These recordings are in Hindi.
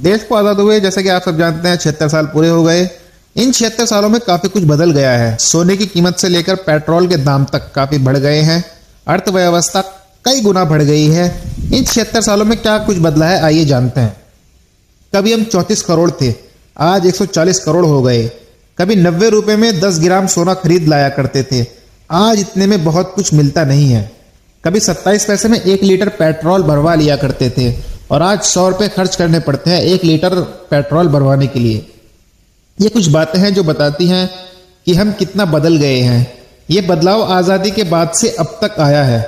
देश को आजाद हुए जैसे कि आप सब जानते हैं 76 साल पूरे हो गए। इन 76 सालों में काफी कुछ बदल गया है। सोने की कीमत से लेकर पेट्रोल के दाम तक काफी बढ़ गए हैं। अर्थव्यवस्था कई गुना बढ़ गई है। इन 76 सालों में क्या कुछ बदला है, आइए जानते हैं। कभी हम 34 करोड़ थे, आज 140 करोड़ हो गए। कभी 90 रुपए में 10 ग्राम सोना खरीद लाया करते थे, आज इतने में बहुत कुछ मिलता नहीं है। कभी 27 पैसे में 1 लीटर पेट्रोल भरवा लिया करते थे और आज 100 रुपये खर्च करने पड़ते हैं 1 लीटर पेट्रोल भरवाने के लिए। ये कुछ बातें हैं जो बताती हैं कि हम कितना बदल गए हैं। ये बदलाव आज़ादी के बाद से अब तक आया है।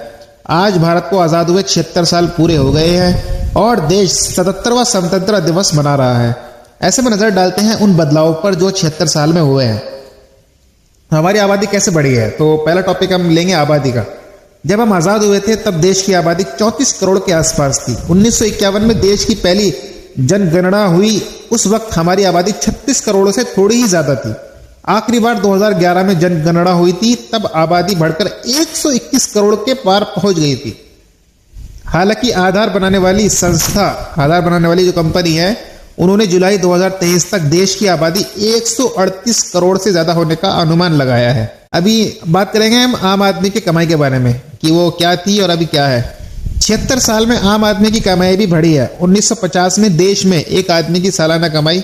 आज भारत को आज़ाद हुए 76 साल पूरे हो गए हैं और देश 77वां स्वतंत्रता दिवस मना रहा है। ऐसे में नजर डालते हैं उन बदलावों पर जो 76 साल में हुए हैं। हमारी आबादी कैसे बढ़ी है, तो पहला टॉपिक हम लेंगे आबादी का। जब हम आज़ाद हुए थे तब देश की आबादी 34 करोड़ के आसपास थी। 1951 में देश की पहली जनगणना हुई, उस वक्त हमारी आबादी 36 करोड़ से थोड़ी ही ज्यादा थी। आखिरी बार 2011 में जनगणना हुई थी, तब आबादी बढ़कर 121 करोड़ के पार पहुंच गई थी। हालांकि आधार बनाने वाली जो कंपनी है, उन्होंने जुलाई 2023 तक देश की आबादी 138 करोड़ से ज्यादा होने का अनुमान लगाया है। अभी बात करेंगे हम आम आदमी की कमाई के बारे में कि वो क्या थी और अभी क्या है। 76 साल में आम आदमी की कमाई भी बढ़ी है। 1950 में देश में एक आदमी की सालाना कमाई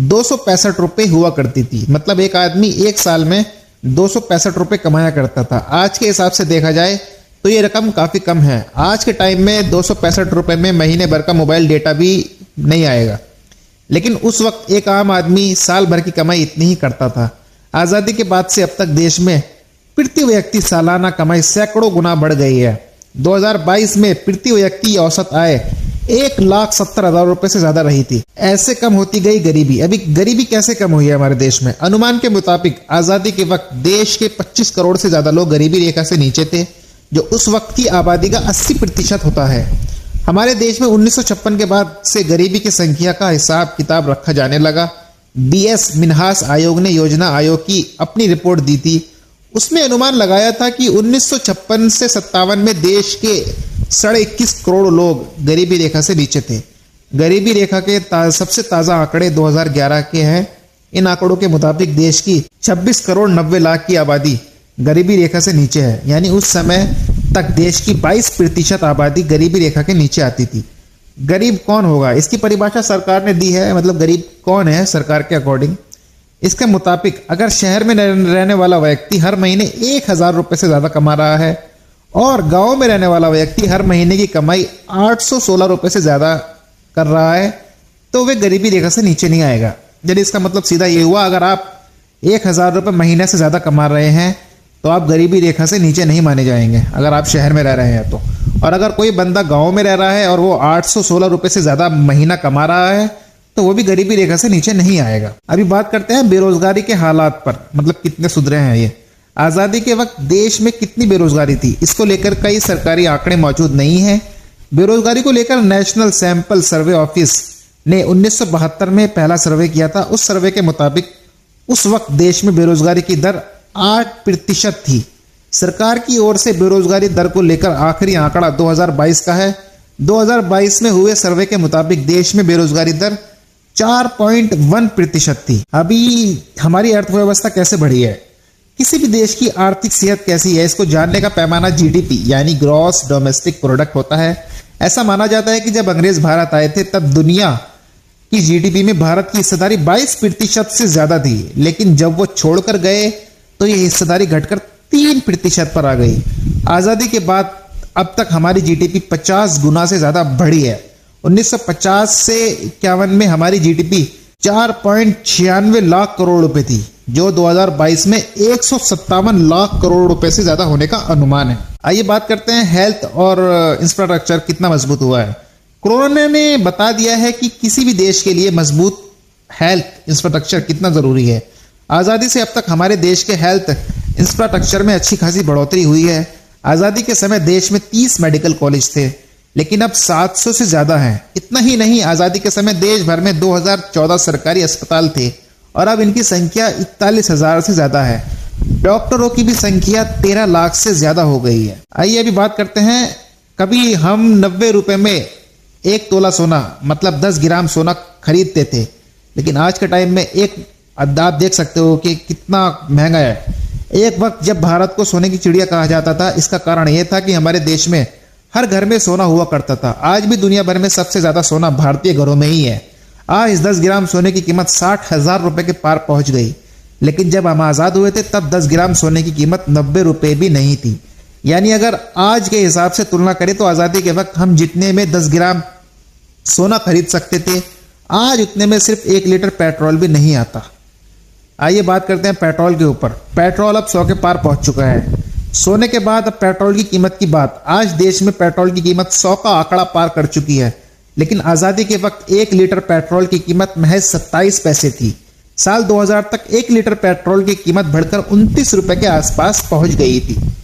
265 रुपये हुआ करती थी। मतलब एक आदमी एक साल में 265 रुपये कमाया करता था। आज के हिसाब से देखा जाए तो ये रकम काफी कम है। आज के टाइम में 265 रुपये में महीने भर का मोबाइल डेटा भी नहीं आएगा, लेकिन उस वक्त एक आम आदमी साल भर की कमाई इतनी ही करता था। आजादी के बाद से अब तक देश में प्रति व्यक्ति सालाना कमाई सैकड़ों गुना बढ़ गई है। 2022 में प्रति व्यक्ति औसत आय 1,70,000 रुपए से ज्यादा रही थी। ऐसे कम होती गई गरीबी। अभी गरीबी कैसे कम हुई है हमारे देश में? अनुमान के मुताबिक आजादी के वक्त देश के 25 करोड़ से ज्यादा लोग गरीबी रेखा से नीचे थे, जो उस वक्त की आबादी का 80% होता है। हमारे देश में 1956 के बाद से गरीबी की संख्या का हिसाब किताब रखा जाने लगा। BS मिन्हास आयोग ने योजना आयोग की अपनी रिपोर्ट दी थी। उसमें अनुमान लगाया था कि 1956 से 57 में देश के 21.5 करोड़ लोग गरीबी रेखा से नीचे थे। गरीबी रेखा के सबसे ताज़ा आंकड़े 2011 के हैं। इन आंकड़ों के मुताबिक देश की 26 करोड़ 90 लाख की आबादी गरीबी रेखा से नीचे है। यानी उस समय तक देश की 22% आबादी गरीबी रेखा के नीचे आती थी। गरीब कौन होगा, इसकी परिभाषा सरकार ने दी है। मतलब गरीब कौन है सरकार के अकॉर्डिंग? इसके मुताबिक अगर शहर में रहने वाला व्यक्ति हर महीने 1,000 रुपए से ज्यादा कमा रहा है और गांव में रहने वाला व्यक्ति हर महीने की कमाई 816 रुपए से ज्यादा कर रहा है, तो वे गरीबी रेखा से नीचे नहीं आएगा। यदि इसका मतलब सीधा ये हुआ, अगर आप 1,000 रुपए महीने से ज्यादा कमा रहे हैं तो आप गरीबी रेखा से नीचे नहीं माने जाएंगे अगर आप शहर में रह रहे हैं तो। और अगर कोई बंदा गांव में रह रहा है और वो 816 रुपए से ज्यादा महीना कमा रहा है तो वो भी गरीबी रेखा से नीचे नहीं आएगा। अभी बात करते हैं बेरोजगारी के हालात पर, मतलब कितने सुधरे हैं ये। आजादी के वक्त देश में कितनी बेरोजगारी थी, इसको लेकर कई सरकारी आंकड़े मौजूद नहीं है। बेरोजगारी को लेकर नेशनल सैंपल सर्वे ऑफिस ने 1972 में पहला सर्वे किया था। उस सर्वे के मुताबिक उस वक्त देश में बेरोजगारी की दर 8% थी। सरकार की ओर से बेरोजगारी दर को लेकर आखिरी आंकड़ा 2022 का है। 2022 में हुए सर्वे के मुताबिक देश में बेरोजगारी दर 4.1% थी। अभी हमारी अर्थव्यवस्था कैसे बढ़ी है, किसी भी देश की आर्थिक सेहत कैसी है, इसको जानने का पैमाना GDP यानी ग्रॉस डोमेस्टिक प्रोडक्ट होता है। ऐसा माना जाता है कि जब अंग्रेज भारत आए थे तब दुनिया की GDP में भारत की हिस्सेदारी 22% से ज्यादा थी, लेकिन जब वो छोड़कर गए तो ये हिस्सेदारी घटकर 3% पर आ गई। आजादी के बाद अब तक हमारी GDP 50 गुना से ज्यादा बढ़ी है। 1950 से 51 में हमारी GDP 4.96 लाख करोड़ रुपए थी, जो 2022 में 157 लाख करोड़ रुपए से ज्यादा होने का अनुमान है। आइए बात करते हैं हेल्थ और इंफ्रास्ट्रक्चर कितना मजबूत हुआ है। कोरोना ने बता दिया है कि किसी भी देश के लिए मजबूत हेल्थ इंफ्रास्ट्रक्चर कितना जरूरी है। आजादी से अब तक हमारे देश के हेल्थ इंफ्रास्ट्रक्चर में अच्छी खासी बढ़ोतरी हुई है। आजादी के समय देश में 30 मेडिकल कॉलेज थे, लेकिन अब 700 से ज्यादा हैं। इतना ही नहीं, आजादी के समय देश भर में 2014 सरकारी अस्पताल थे और अब इनकी संख्या 41,000 से ज्यादा है। डॉक्टरों की भी संख्या 13 लाख से ज्यादा हो गई है। आइए अभी बात करते हैं, कभी हम 90 रुपए में 1 तोला सोना मतलब 10 ग्राम सोना खरीदते थे। लेकिन आज के टाइम में आप देख सकते हो कि कितना महंगा है। एक वक्त जब भारत को सोने की चिड़िया कहा जाता था, इसका कारण यह था कि हमारे देश में हर घर में सोना हुआ करता था। आज भी दुनिया भर में सबसे ज्यादा सोना भारतीय घरों में ही है। आज 10 ग्राम सोने की कीमत 60,000 रुपए के पार पहुंच गई। लेकिन जब हम आजाद हुए थे तब 10 ग्राम सोने की कीमत 90 रुपए भी नहीं थी। यानी अगर आज के हिसाब से तुलना करें तो आजादी के वक्त हम जितने में 10 ग्राम सोना खरीद सकते थे, आज उतने में सिर्फ 1 लीटर पेट्रोल भी नहीं आता। आइए बात करते हैं पेट्रोल के ऊपर। पेट्रोल अब 100 के पार पहुंच चुका है। सोने के बाद अब पेट्रोल की कीमत की बात। आज देश में पेट्रोल की कीमत 100 का आंकड़ा पार कर चुकी है। लेकिन आजादी के वक्त 1 लीटर पेट्रोल की कीमत महज 27 पैसे थी। साल 2000 तक 1 लीटर पेट्रोल की कीमत बढ़कर 29 रुपए के आसपास पहुंच गई थी।